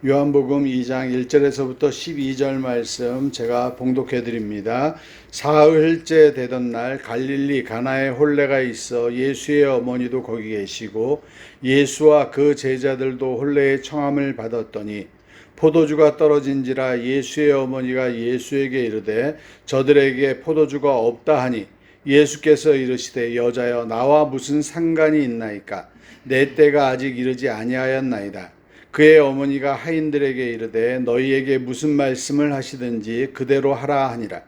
요한복음 2장 1절에서부터 12절 말씀 제가 봉독해 드립니다. 사흘째 되던 날 갈릴리 가나에 혼례가 있어 예수의 어머니도 거기 계시고 예수와 그 제자들도 혼례의 청함을 받았더니 포도주가 떨어진지라 예수의 어머니가 예수에게 이르되 저들에게 포도주가 없다 하니 예수께서 이르시되 여자여 나와 무슨 상관이 있나이까 내 때가 아직 이르지 아니하였나이다. 그의 어머니가 하인들에게 이르되 너희에게 무슨 말씀을 하시든지 그대로 하라 하니라.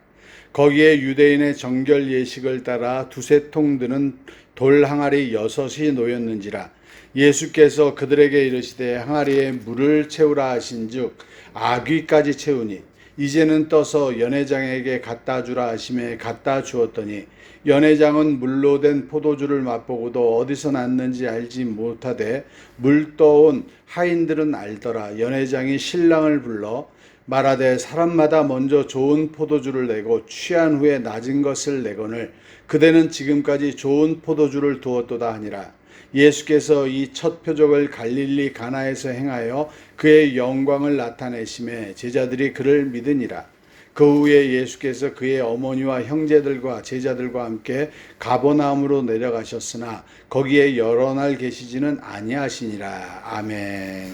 거기에 유대인의 정결 예식을 따라 두세 통 드는 돌 항아리 6이 놓였는지라. 예수께서 그들에게 이르시되 항아리에 물을 채우라 하신즉 아귀까지 채우니 이제는 떠서 연회장에게 갖다 주라 하심에 갖다 주었더니 연회장은 물로 된 포도주를 맛보고도 어디서 났는지 알지 못하되 물 떠온 하인들은 알더라. 연회장이 신랑을 불러 말하되 사람마다 먼저 좋은 포도주를 내고 취한 후에 낮은 것을 내거늘 그대는 지금까지 좋은 포도주를 두었도다 하니라. 예수께서 이 첫 표적을 갈릴리 가나에서 행하여 그의 영광을 나타내심에 제자들이 그를 믿으니라. 그 후에 예수께서 그의 어머니와 형제들과 제자들과 함께 가버나움으로 내려가셨으나 거기에 여러 날 계시지는 아니하시니라. 아멘.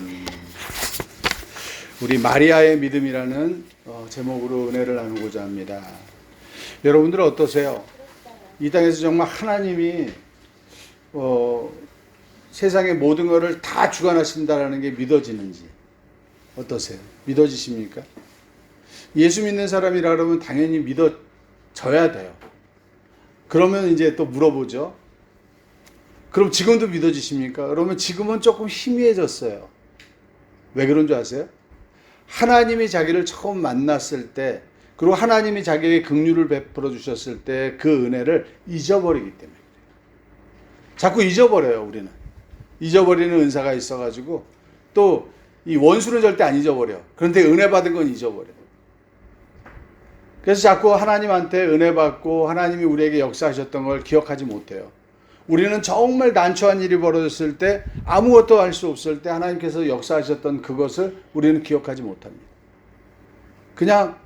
우리 마리아의 믿음이라는 제목으로 은혜를 나누고자 합니다. 여러분들 어떠세요? 이 땅에서 정말 하나님이 세상의 모든 것을 다 주관하신다라는 게 믿어지는지 어떠세요? 믿어지십니까? 예수 믿는 사람이라 그러면 당연히 믿어져야 돼요. 그러면 이제 또 물어보죠. 그럼 지금도 믿어지십니까? 그러면 지금은 조금 희미해졌어요. 왜 그런 줄 아세요? 하나님이 자기를 처음 만났을 때, 그리고 하나님이 자기에게 긍휼을 베풀어 주셨을 때 그 은혜를 잊어버리기 때문에 자꾸 잊어버려요. 우리는 잊어버리는 은사가 있어가지고 또 이 원수는 절대 안 잊어버려. 그런데 은혜 받은 건 잊어버려. 그래서 자꾸 하나님한테 은혜 받고 하나님이 우리에게 역사하셨던 걸 기억하지 못해요. 우리는 정말 난처한 일이 벌어졌을 때, 아무것도 할 수 없을 때 하나님께서 역사하셨던 그것을 우리는 기억하지 못합니다. 그냥,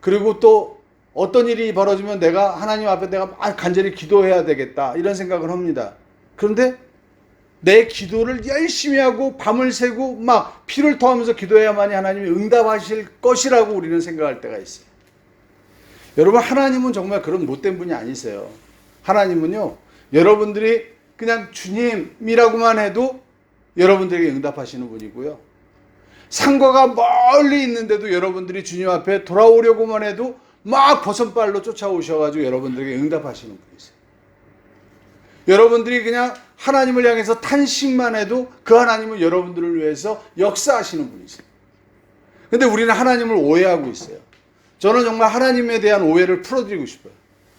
그리고 또 어떤 일이 벌어지면 내가 하나님 앞에 내가 간절히 기도해야 되겠다 이런 생각을 합니다. 그런데 내 기도를 열심히 하고 밤을 새고 막 피를 토하면서 기도해야만이 하나님이 응답하실 것이라고 우리는 생각할 때가 있어요. 여러분, 하나님은 정말 그런 못된 분이 아니세요. 하나님은요, 여러분들이 그냥 주님이라고만 해도 여러분들에게 응답하시는 분이고요. 상과가 멀리 있는데도 여러분들이 주님 앞에 돌아오려고만 해도 막 버선발로 쫓아오셔가지고 여러분들에게 응답하시는 분이세요. 여러분들이 그냥 하나님을 향해서 탄식만 해도 그 하나님은 여러분들을 위해서 역사하시는 분이세요. 근데 우리는 하나님을 오해하고 있어요. 저는 정말 하나님에 대한 오해를 풀어드리고 싶어요.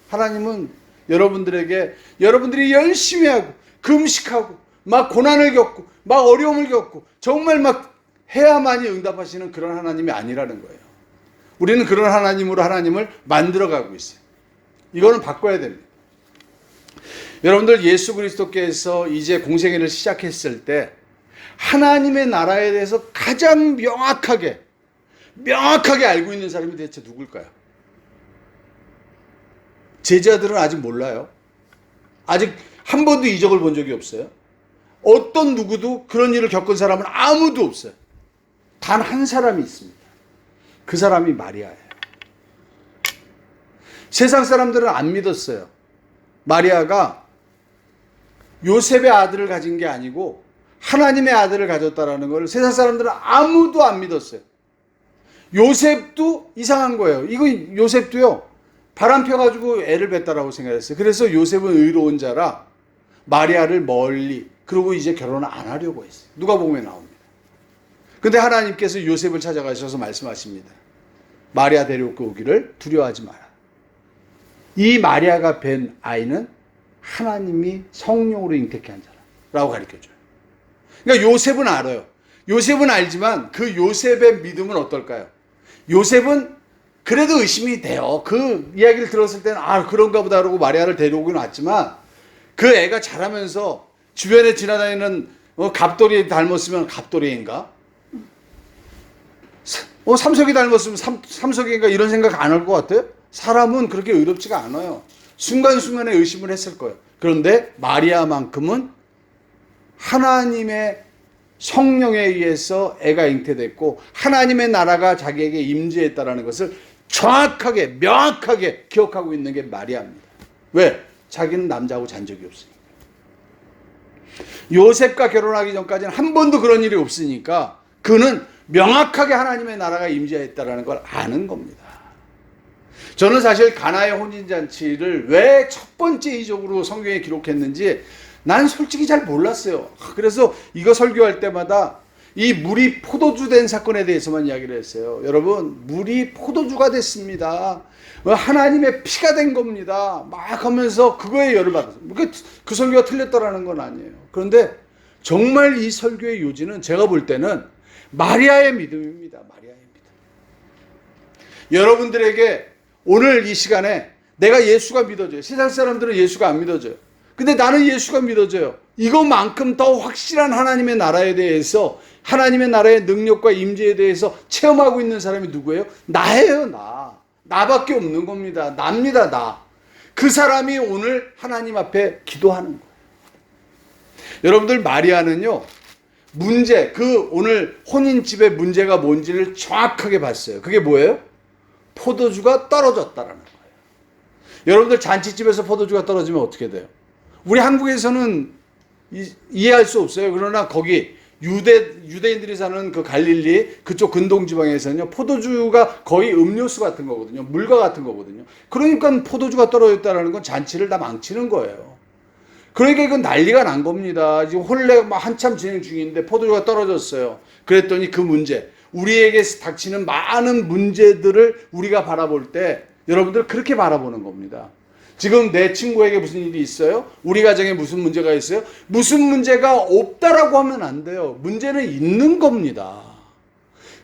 하나님은 여러분들에게 여러분들이 열심히 하고 금식하고 막 고난을 겪고 막 어려움을 겪고 정말 막 해야만이 응답하시는 그런 하나님이 아니라는 거예요. 우리는 그런 하나님으로 하나님을 만들어가고 있어요. 이거는 바꿔야 됩니다. 여러분들, 예수 그리스도께서 이제 공생애를 시작했을 때 하나님의 나라에 대해서 가장 명확하게 알고 있는 사람이 대체 누굴까요? 제자들은 아직 몰라요. 아직 한 번도 이적을 본 적이 없어요. 어떤 누구도 그런 일을 겪은 사람은 아무도 없어요. 단 한 사람이 있습니다. 그 사람이 마리아예요. 세상 사람들은 안 믿었어요. 마리아가 요셉의 아들을 가진 게 아니고 하나님의 아들을 가졌다라는 걸 세상 사람들은 아무도 안 믿었어요. 요셉도 이상한 거예요. 이거 요셉도요, 바람 펴가지고 애를 뱉다라고 생각했어요. 그래서 요셉은 의로운 자라 마리아를 멀리, 그리고 이제 결혼을 안 하려고 했어요. 누가복음에 나옵니다. 근데 하나님께서 요셉을 찾아가셔서 말씀하십니다. 마리아 데리고 오기를 두려워하지 마라. 이 마리아가 뵌 아이는 하나님이 성령으로 잉태케 한 자라고 가르쳐줘요. 그러니까 요셉은 알아요. 요셉은 알지만 그 요셉의 믿음은 어떨까요? 요셉은 그래도 의심이 돼요. 그 이야기를 들었을 때는 그런가 보다 그러고 마리아를 데려오긴 왔지만 그 애가 자라면서 주변에 지나다니는 갑돌이 닮았으면 갑돌이인가? 삼석이 닮았으면 삼석인가 이런 생각 안 할 것 같아요? 사람은 그렇게 의롭지가 않아요. 순간순간에 의심을 했을 거예요. 그런데 마리아만큼은 하나님의 성령에 의해서 애가 잉태됐고 하나님의 나라가 자기에게 임재했다라는 것을 정확하게 명확하게 기억하고 있는 게 마리아입니다. 왜? 자기는 남자하고 잔 적이 없으니까. 요셉과 결혼하기 전까지는 한 번도 그런 일이 없으니까 그는 명확하게 하나님의 나라가 임재했다라는 걸 아는 겁니다. 저는 사실 가나의 혼인잔치를 왜 첫 번째 이적으로 성경에 기록했는지 난 솔직히 잘 몰랐어요. 그래서 이거 설교할 때마다 이 물이 포도주 된 사건에 대해서만 이야기를 했어요. 여러분, 물이 포도주가 됐습니다. 하나님의 피가 된 겁니다. 막 하면서 그거에 열을 받았어요. 그 설교가 틀렸다라는 건 아니에요. 그런데 정말 이 설교의 요지는 제가 볼 때는 마리아의 믿음입니다. 마리아의 믿음. 여러분들에게 오늘 이 시간에 내가 예수가 믿어져요. 세상 사람들은 예수가 안 믿어져요. 근데 나는 예수가 믿어져요. 이것만큼 더 확실한 하나님의 나라에 대해서, 하나님의 나라의 능력과 임재에 대해서 체험하고 있는 사람이 누구예요? 나예요. 나밖에 없는 겁니다. 납니다. 나. 그 사람이 오늘 하나님 앞에 기도하는 거예요. 여러분들, 마리아는요, 오늘 혼인집의 문제가 뭔지를 정확하게 봤어요. 그게 뭐예요? 포도주가 떨어졌다라는 거예요. 여러분들, 잔치집에서 포도주가 떨어지면 어떻게 돼요? 우리 한국에서는 이해할 수 없어요. 그러나 거기 유대인들이 사는 그 갈릴리 그쪽 근동 지방에서는요, 포도주가 거의 음료수 같은 거거든요. 물과 같은 거거든요. 그러니까 포도주가 떨어졌다는 건 잔치를 다 망치는 거예요. 그러니까 이건 난리가 난 겁니다. 지금 혼례가 막 한참 진행 중인데 포도주가 떨어졌어요. 그랬더니 그 문제, 우리에게 닥치는 많은 문제들을 우리가 바라볼 때 여러분들 그렇게 바라보는 겁니다. 지금 내 친구에게 무슨 일이 있어요? 우리 가정에 무슨 문제가 있어요? 무슨 문제가 없다라고 하면 안 돼요. 문제는 있는 겁니다.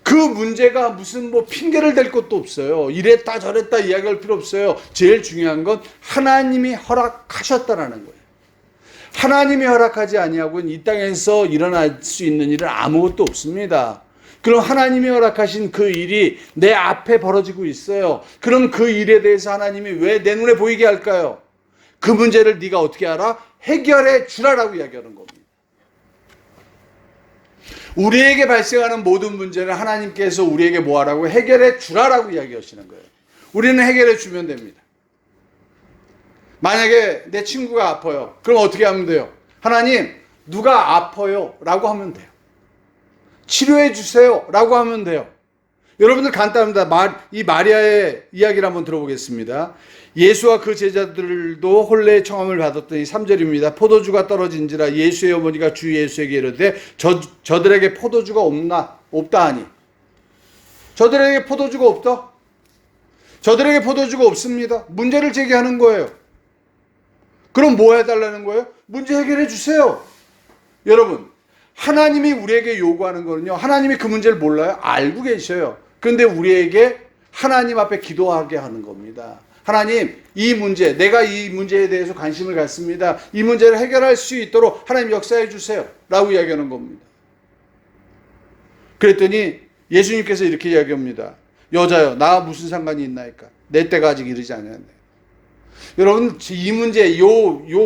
그 문제가 무슨 핑계를 댈 것도 없어요. 이랬다 저랬다 이야기할 필요 없어요. 제일 중요한 건 하나님이 허락하셨다라는 거예요. 하나님이 허락하지 아니하고는 이 땅에서 일어날 수 있는 일은 아무것도 없습니다. 그럼 하나님이 허락하신 그 일이 내 앞에 벌어지고 있어요. 그럼 그 일에 대해서 하나님이 왜 내 눈에 보이게 할까요? 그 문제를 네가 어떻게 알아? 해결해 주라라고 이야기하는 겁니다. 우리에게 발생하는 모든 문제는 하나님께서 우리에게 뭐 하라고? 해결해 주라라고 이야기하시는 거예요. 우리는 해결해 주면 됩니다. 만약에 내 친구가 아파요. 그럼 어떻게 하면 돼요? 하나님, 누가 아파요? 라고 하면 돼요. 치료해 주세요 라고 하면 돼요. 여러분들 간단합니다. 이 마리아의 이야기를 한번 들어보겠습니다. 예수와 그 제자들도 혼례의 청함을 받았더니 3절입니다. 포도주가 떨어진지라 예수의 어머니가 주 예수에게 이르되 저들에게 포도주가 없다 하니. 저들에게 포도주가 없다? 저들에게 포도주가 없습니다. 문제를 제기하는 거예요. 그럼 뭐 해달라는 거예요? 문제 해결해 주세요. 여러분, 하나님이 우리에게 요구하는 거는요, 하나님이 그 문제를 몰라요? 알고 계셔요. 그런데 우리에게 하나님 앞에 기도하게 하는 겁니다. 하나님, 이 문제, 내가 이 문제에 대해서 관심을 갖습니다. 이 문제를 해결할 수 있도록 하나님 역사해 주세요 라고 이야기하는 겁니다. 그랬더니 예수님께서 이렇게 이야기합니다. 여자여, 나와 무슨 상관이 있나이까? 내 때가 아직 이르지 않았네. 여러분, 이 문제, 요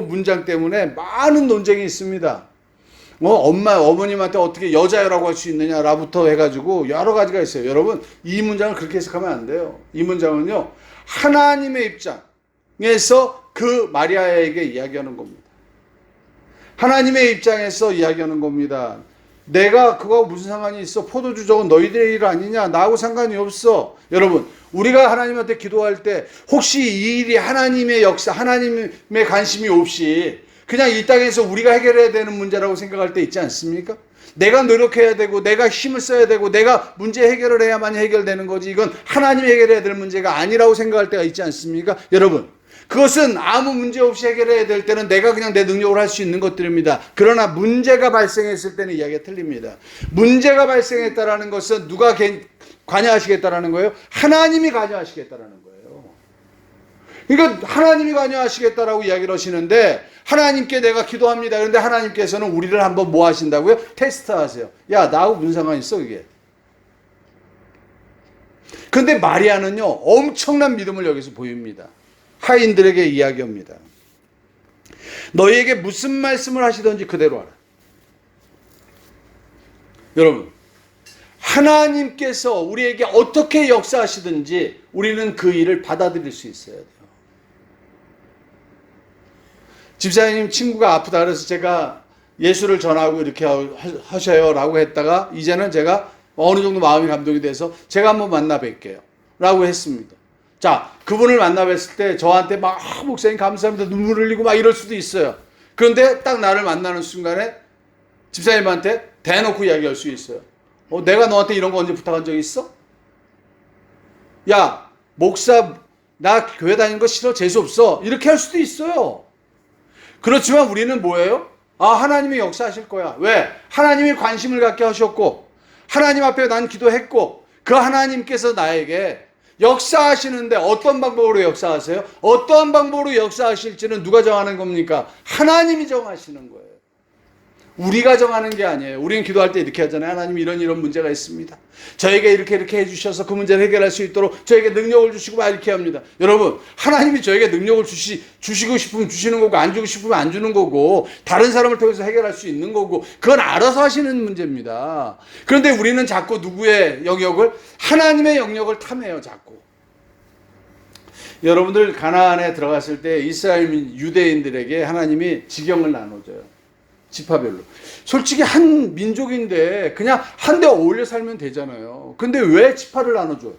문장 때문에 많은 논쟁이 있습니다. 어머님한테 어떻게 여자여라고 할 수 있느냐라부터 해가지고 여러 가지가 있어요. 여러분, 이 문장을 그렇게 해석하면 안 돼요. 이 문장은요, 하나님의 입장에서 그 마리아에게 이야기하는 겁니다. 하나님의 입장에서 이야기하는 겁니다. 내가 그거하고 무슨 상관이 있어? 포도주 저건 너희들의 일 아니냐? 나하고 상관이 없어. 여러분, 우리가 하나님한테 기도할 때 혹시 이 일이 하나님의 역사, 하나님의 관심이 없이 그냥 이 땅에서 우리가 해결해야 되는 문제라고 생각할 때 있지 않습니까? 내가 노력해야 되고 내가 힘을 써야 되고 내가 문제 해결을 해야만 해결되는 거지, 이건 하나님이 해결해야 될 문제가 아니라고 생각할 때가 있지 않습니까? 여러분, 그것은 아무 문제 없이 해결해야 될 때는 내가 그냥 내 능력으로 할 수 있는 것들입니다. 그러나 문제가 발생했을 때는 이야기가 틀립니다. 문제가 발생했다라는 것은 누가 관여하시겠다라는 거예요? 하나님이 관여하시겠다라는 거예요. 그러니까 하나님이 관여하시겠다라고 이야기를 하시는데, 하나님께 내가 기도합니다. 그런데 하나님께서는 우리를 한번 뭐 하신다고요? 테스트 하세요. 야, 나하고 무슨 상관 있어 그게? 그런데 마리아는요, 엄청난 믿음을 여기서 보입니다. 하인들에게 이야기합니다. 너희에게 무슨 말씀을 하시든지 그대로 하라. 여러분, 하나님께서 우리에게 어떻게 역사하시든지 우리는 그 일을 받아들일 수 있어야 돼요. 집사님 친구가 아프다 그래서 제가 예수를 전하고 이렇게 하셔요 라고 했다가 이제는 제가 어느 정도 마음이 감동이 돼서 제가 한번 만나 뵐게요 라고 했습니다. 자, 그분을 만나 뵀을 때 저한테 막 목사님 감사합니다 눈물 흘리고 막 이럴 수도 있어요. 그런데 딱 나를 만나는 순간에 집사님한테 대놓고 이야기할 수 있어요. 내가 너한테 이런 거 언제 부탁한 적 있어? 야, 목사 나 교회 다니는 거 싫어 재수없어 이렇게 할 수도 있어요. 그렇지만 우리는 뭐예요? 하나님이 역사하실 거야. 왜? 하나님이 관심을 갖게 하셨고 하나님 앞에 난 기도했고 그 하나님께서 나에게 역사하시는데 어떤 방법으로 역사하세요? 어떠한 방법으로 역사하실지는 누가 정하는 겁니까? 하나님이 정하시는 거예요. 우리가 정하는 게 아니에요. 우리는 기도할 때 이렇게 하잖아요. 하나님 이런 문제가 있습니다. 저에게 이렇게 해주셔서 그 문제를 해결할 수 있도록 저에게 능력을 주시고 막 이렇게 합니다. 여러분, 하나님이 저에게 능력을 주시고 싶으면 주시는 거고 안 주고 싶으면 안 주는 거고 다른 사람을 통해서 해결할 수 있는 거고 그건 알아서 하시는 문제입니다. 그런데 우리는 자꾸 누구의 영역을? 하나님의 영역을 탐해요. 자꾸. 여러분들 가나안에 들어갔을 때 이스라엘 유대인들에게 하나님이 지경을 나눠줘요. 지파별로. 솔직히 한 민족인데 그냥 한데 어울려 살면 되잖아요. 근데 왜 지파를 나눠줘요?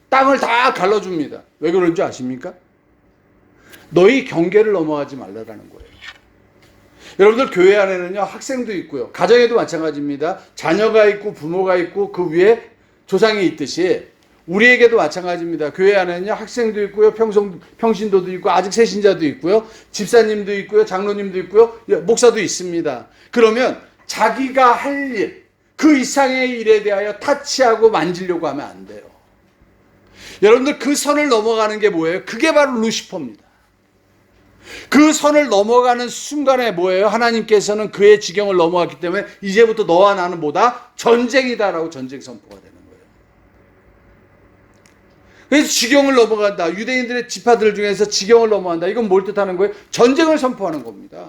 땅을 다 갈라줍니다. 왜 그런 줄 아십니까? 너희 경계를 넘어가지 말라라는 거예요. 여러분들 교회 안에는요 학생도 있고요. 가정에도 마찬가지입니다. 자녀가 있고 부모가 있고 그 위에 조상이 있듯이 우리에게도 마찬가지입니다. 교회 안에는요 학생도 있고요, 평신도도 있고, 아직 새신자도 있고요, 집사님도 있고요, 장로님도 있고요, 목사도 있습니다. 그러면 자기가 할 일, 그 이상의 일에 대하여 타치하고 만지려고 하면 안 돼요. 여러분들 그 선을 넘어가는 게 뭐예요? 그게 바로 루시퍼입니다. 그 선을 넘어가는 순간에 뭐예요? 하나님께서는 그의 지경을 넘어갔기 때문에 이제부터 너와 나는 뭐다? 전쟁이다라고 전쟁 선포가 되는 거예요. 그래서 지경을 넘어간다. 유대인들의 지파들 중에서 지경을 넘어간다. 이건 뭘 뜻하는 거예요? 전쟁을 선포하는 겁니다.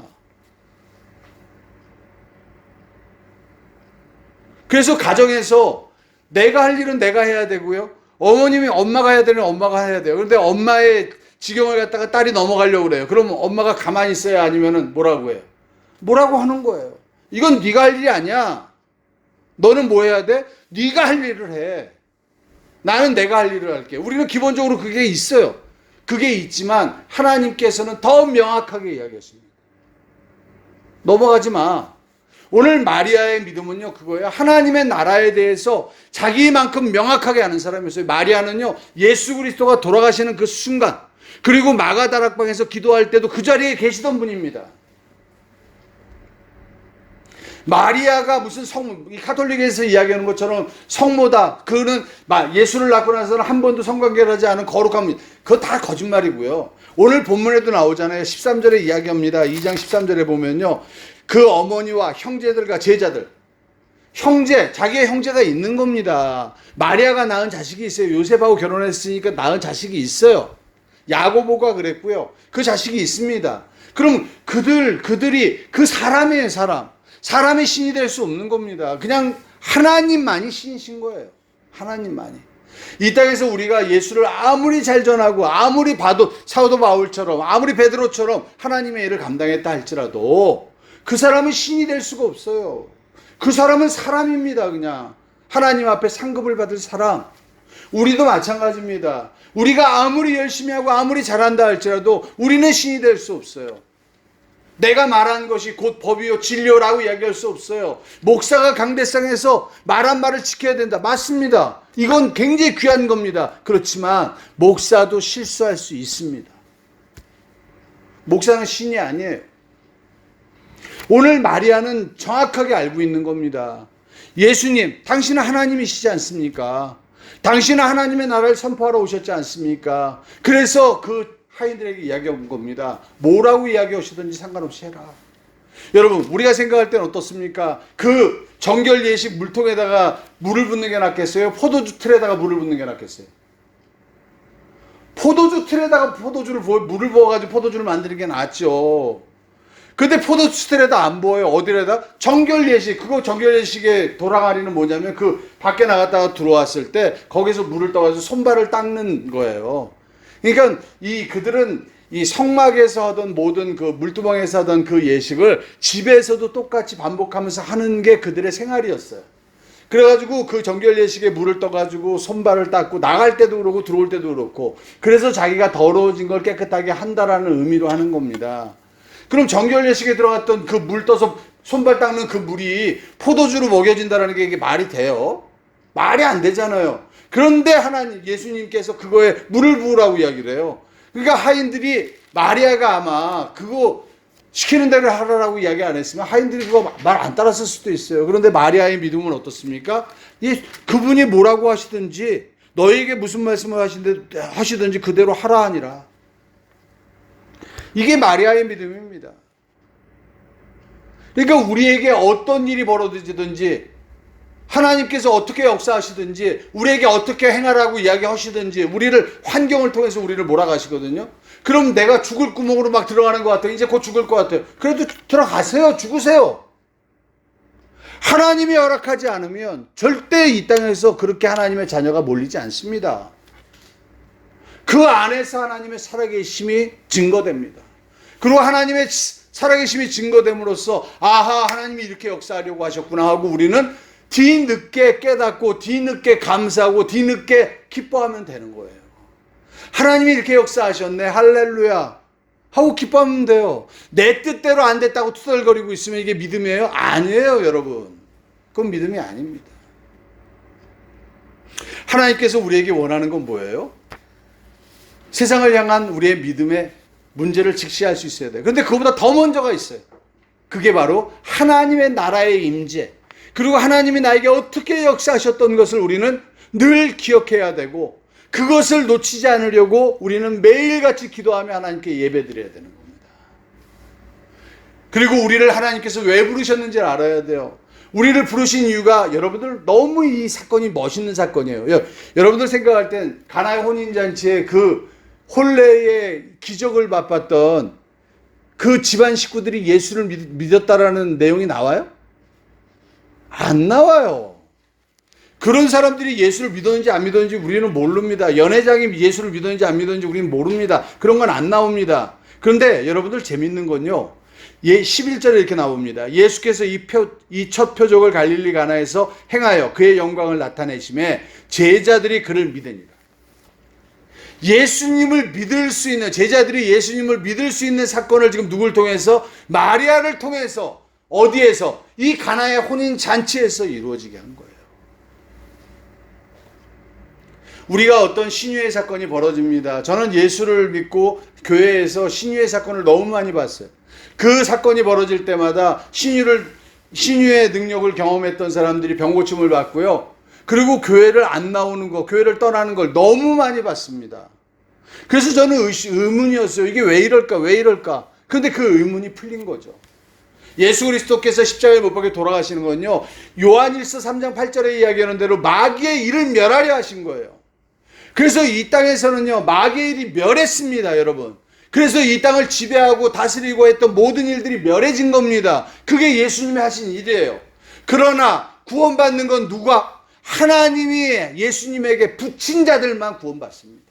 그래서 가정에서 내가 할 일은 내가 해야 되고요. 어머님이 엄마가 해야 되는 엄마가 해야 돼요. 그런데 엄마의 지경을 갖다가 딸이 넘어가려고 그래요. 그러면 엄마가 가만히 있어야 아니면은 뭐라고 해요? 뭐라고 하는 거예요. 이건 네가 할 일이 아니야. 너는 뭐 해야 돼? 네가 할 일을 해. 나는 내가 할 일을 할게. 우리는 기본적으로 그게 있어요. 그게 있지만 하나님께서는 더 명확하게 이야기했습니다. 넘어가지 마. 오늘 마리아의 믿음은요 그거예요. 하나님의 나라에 대해서 자기만큼 명확하게 아는 사람이었어요. 마리아는요 예수 그리스도가 돌아가시는 그 순간 그리고 마가다락방에서 기도할 때도 그 자리에 계시던 분입니다. 마리아가 무슨 이 카톨릭에서 이야기하는 것처럼 성모다. 그는 예수를 낳고 나서는 한 번도 성관계를 하지 않은 거룩한 분. 그거 다 거짓말이고요. 오늘 본문에도 나오잖아요. 13절에 이야기합니다. 2장 13절에 보면요. 그 어머니와 형제들과 제자들. 자기의 형제가 있는 겁니다. 마리아가 낳은 자식이 있어요. 요셉하고 결혼했으니까 낳은 자식이 있어요. 야고보가 그랬고요. 그 자식이 있습니다. 그럼 그들이 그 사람이에요, 사람. 사람이 신이 될 수 없는 겁니다. 그냥 하나님만이 신이신 거예요. 하나님만이. 이 땅에서 우리가 예수를 아무리 잘 전하고 아무리 봐도 사도 바울처럼 아무리 베드로처럼 하나님의 일을 감당했다 할지라도 그 사람은 신이 될 수가 없어요. 그 사람은 사람입니다. 그냥 하나님 앞에 상급을 받을 사람. 우리도 마찬가지입니다. 우리가 아무리 열심히 하고 아무리 잘한다 할지라도 우리는 신이 될 수 없어요. 내가 말한 것이 곧 법이요 진리요라고 이야기할 수 없어요. 목사가 강대상에서 말한 말을 지켜야 된다. 맞습니다. 이건 굉장히 귀한 겁니다. 그렇지만 목사도 실수할 수 있습니다. 목사는 신이 아니에요. 오늘 마리아는 정확하게 알고 있는 겁니다. 예수님, 당신은 하나님이시지 않습니까? 당신은 하나님의 나라를 선포하러 오셨지 않습니까? 그래서 그 하인들에게 이야기한 겁니다. 뭐라고 이야기하시든지 상관없이 해라. 여러분, 우리가 생각할 때는 어떻습니까? 그 정결 예식 물통에다가 물을 붓는 게 낫겠어요? 포도주 틀에다가 물을 붓는 게 낫겠어요? 포도주 틀에다가 물을 부어가지고 포도주를 만드는 게 낫죠. 근데 포도주 틀에다 안 부어요. 어디에다? 정결 예식. 그거 정결 예식의 도랑아리는 뭐냐면 그 밖에 나갔다가 들어왔을 때 거기서 물을 떠가지고 손발을 닦는 거예요. 그러니까 그들은 이 성막에서 하던 모든 그 물두멍에서 하던 그 예식을 집에서도 똑같이 반복하면서 하는 게 그들의 생활이었어요. 그래가지고 그 정결 예식에 물을 떠가지고 손발을 닦고 나갈 때도 그렇고 들어올 때도 그렇고, 그래서 자기가 더러워진 걸 깨끗하게 한다라는 의미로 하는 겁니다. 그럼 정결 예식에 들어갔던 그 물 떠서 손발 닦는 그 물이 포도주로 먹여진다는 게 이게 말이 돼요? 말이 안 되잖아요. 그런데 예수님께서 그거에 물을 부으라고 이야기를 해요. 그러니까 하인들이, 마리아가 아마 그거 시키는 대로 하라고 이야기 안 했으면 하인들이 그거 말 안 따랐을 수도 있어요. 그런데 마리아의 믿음은 어떻습니까? 그분이 뭐라고 하시든지, 너에게 무슨 말씀을 하시든지 그대로 하라 하니라. 이게 마리아의 믿음입니다. 그러니까 우리에게 어떤 일이 벌어지든지, 하나님께서 어떻게 역사하시든지, 우리에게 어떻게 행하라고 이야기하시든지, 우리를 환경을 통해서 우리를 몰아가시거든요. 그럼 내가 죽을 구멍으로 막 들어가는 것 같아요. 이제 곧 죽을 것 같아요. 그래도 들어가세요. 죽으세요. 하나님이 허락하지 않으면 절대 이 땅에서 그렇게 하나님의 자녀가 몰리지 않습니다. 그 안에서 하나님의 살아계심이 증거됩니다. 그리고 하나님의 살아계심이 증거됨으로써 아하, 하나님이 이렇게 역사하려고 하셨구나 하고 우리는 뒤늦게 깨닫고 뒤늦게 감사하고 뒤늦게 기뻐하면 되는 거예요. 하나님이 이렇게 역사하셨네, 할렐루야 하고 기뻐하면 돼요. 내 뜻대로 안 됐다고 투덜거리고 있으면 이게 믿음이에요? 아니에요, 여러분. 그건 믿음이 아닙니다. 하나님께서 우리에게 원하는 건 뭐예요? 세상을 향한 우리의 믿음의 문제를 직시할 수 있어야 돼요. 그런데 그거보다 더 먼저가 있어요. 그게 바로 하나님의 나라의 임재, 그리고 하나님이 나에게 어떻게 역사하셨던 것을 우리는 늘 기억해야 되고, 그것을 놓치지 않으려고 우리는 매일같이 기도하며 하나님께 예배드려야 되는 겁니다. 그리고 우리를 하나님께서 왜 부르셨는지를 알아야 돼요. 우리를 부르신 이유가, 여러분들 너무 이 사건이 멋있는 사건이에요. 여러분들 생각할 땐 가나의 혼인잔치에 그 혼례의 기적을 맛봤던 그 집안 식구들이 예수를 믿었다라는 내용이 나와요? 안 나와요. 그런 사람들이 예수를 믿었는지 안 믿었는지 우리는 모릅니다. 연회장이 예수를 믿었는지 안 믿었는지 우리는 모릅니다. 그런 건 안 나옵니다. 그런데 여러분들 재밌는 건요, 11절에 이렇게 나옵니다. 예수께서 이 첫 표적을 갈릴리 가나에서 행하여 그의 영광을 나타내심에 제자들이 그를 믿으니라. 예수님을 믿을 수 있는, 제자들이 예수님을 믿을 수 있는 사건을 지금 누굴 통해서? 마리아를 통해서. 어디에서? 이 가나의 혼인 잔치에서 이루어지게 한 거예요. 우리가 어떤 신유의 사건이 벌어집니다. 저는 예수를 믿고 교회에서 신유의 사건을 너무 많이 봤어요. 그 사건이 벌어질 때마다 신유의 능력을 경험했던 사람들이 병고침을 받고요. 그리고 교회를 안 나오는 거, 교회를 떠나는 걸 너무 많이 봤습니다. 그래서 저는 의문이었어요. 이게 왜 이럴까? 그런데 그 의문이 풀린 거죠. 예수 그리스도께서 십자가에 못 박혀 돌아가시는 건요, 요한일서 3장 8절에 이야기하는 대로 마귀의 일을 멸하려 하신 거예요. 그래서 이 땅에서는요, 마귀의 일이 멸했습니다, 여러분. 그래서 이 땅을 지배하고 다스리고 했던 모든 일들이 멸해진 겁니다. 그게 예수님이 하신 일이에요. 그러나 구원받는 건 누가? 하나님이 예수님에게 붙인 자들만 구원받습니다.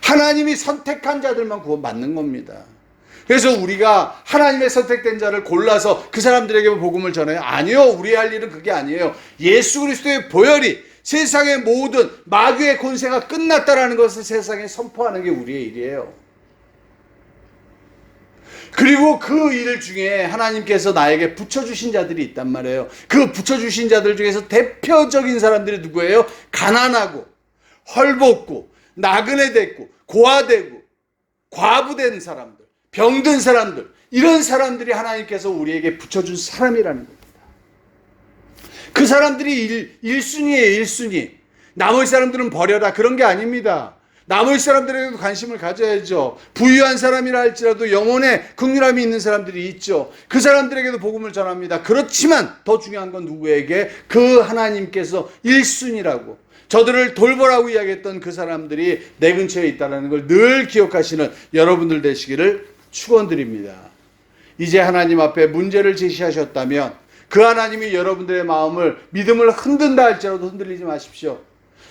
하나님이 선택한 자들만 구원받는 겁니다. 그래서 우리가 하나님의 선택된 자를 골라서 그 사람들에게 복음을 전해요? 아니요. 우리의 할 일은 그게 아니에요. 예수 그리스도의 보혈이 세상의 모든 마귀의 권세가 끝났다라는 것을 세상에 선포하는 게 우리의 일이에요. 그리고 그 일 중에 하나님께서 나에게 붙여주신 자들이 있단 말이에요. 그 붙여주신 자들 중에서 대표적인 사람들이 누구예요? 가난하고 헐벗고 나그네 됐고 고아되고 과부된 사람들, 병든 사람들, 이런 사람들이 하나님께서 우리에게 붙여준 사람이라는 겁니다. 그 사람들이 1순위예요. 1순위. 나머지 사람들은 버려라, 그런 게 아닙니다. 나머지 사람들에게도 관심을 가져야죠. 부유한 사람이라 할지라도 영혼에 긍휼함이 있는 사람들이 있죠. 그 사람들에게도 복음을 전합니다. 그렇지만 더 중요한 건 누구에게? 그 하나님께서 1순위라고, 저들을 돌보라고 이야기했던 그 사람들이 내 근처에 있다는 걸 늘 기억하시는 여러분들 되시기를 축원드립니다. 이제 하나님 앞에 문제를 제시하셨다면 그 하나님이 여러분들의 마음을 믿음을 흔든다 할지라도 흔들리지 마십시오.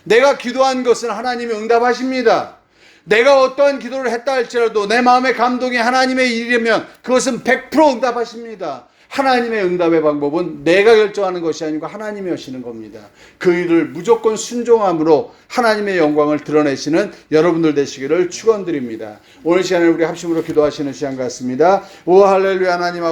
내가 기도한 것은 하나님이 응답하십니다. 내가 어떠한 기도를 했다 할지라도 내 마음의 감동이 하나님의 일이면 그것은 100% 응답하십니다. 하나님의 응답의 방법은 내가 결정하는 것이 아니고 하나님이 하시는 겁니다. 그 일을 무조건 순종함으로 하나님의 영광을 드러내시는 여러분들 되시기를 축원드립니다. 오늘 시간에 우리 합심으로 기도하시는 시간 같습니다. 오 할렐루야. 하나님 아버지